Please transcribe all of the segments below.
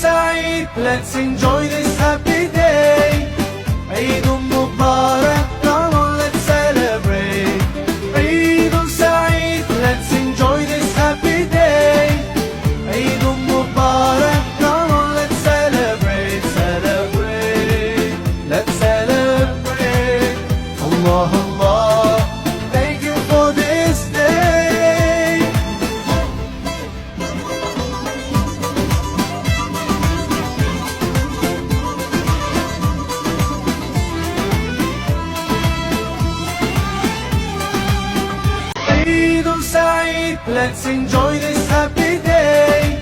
Saeed, let's enjoy this happy day. Eid Mubarak, come on, let's celebrate. Eid Saeed, let's enjoy this happy day. Eid Mubarak, come on, let's celebrate, celebrate. Let's celebrate. Allah, Allah, thank you for this day. Eid Saeed, let's enjoy this happy day.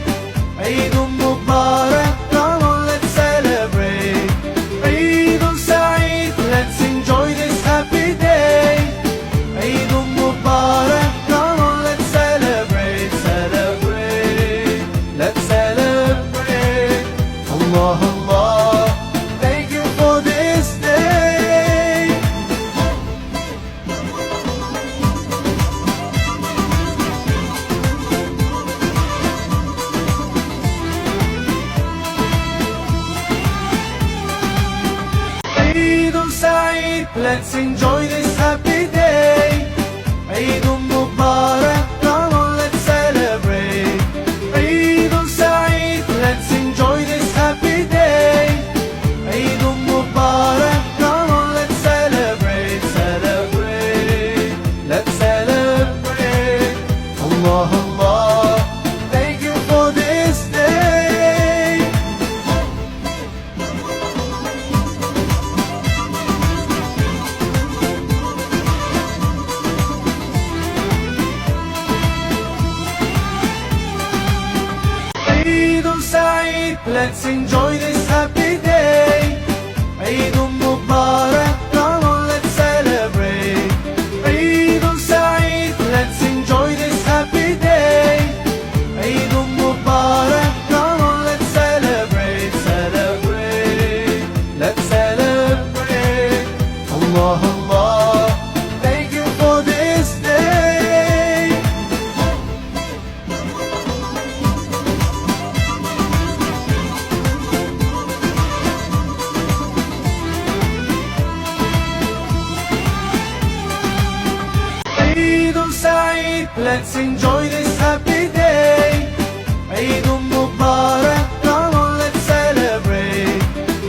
Eid Mubarak, come on, let's celebrate. Eid Saeed, let's enjoy this happy day. Eid Mubarak, come on, let's celebrate, celebrate. Let's celebrate. Allah, Allah, thank you for this day. Eid Saeed, let's enjoy this happy day. Eid Mubarak, come on, let's celebrate. Eid Saeed, let's enjoy this happy day. Eid Mubarak, come on, let's celebrate, celebrate. Let's celebrate. Allah, Allah, thank you for this day. Eid Saeed, let's enjoy this happy day. Eid Mubarak, come on, let's celebrate. Eid Saeed, let's enjoy this happy day. Eid Mubarak, come on, let's celebrate, celebrate. Let's celebrate. Allah, Allah, thank you for this day. Eid Saeed, let's enjoy this happy day. Eid Mubarak, come on, let's celebrate.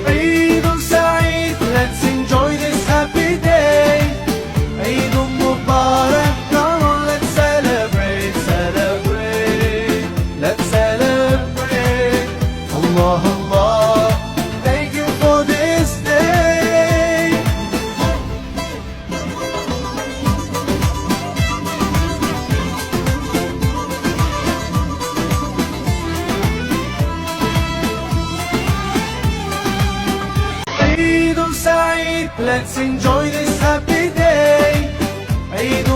Eid Saeed, let's enjoy this happy day. Eid Mubarak, come on, let's celebrate, celebrate. Let's celebrate. Allah, Allah, thank you for this day. Eid Saeed, let's enjoy this happy day. Eid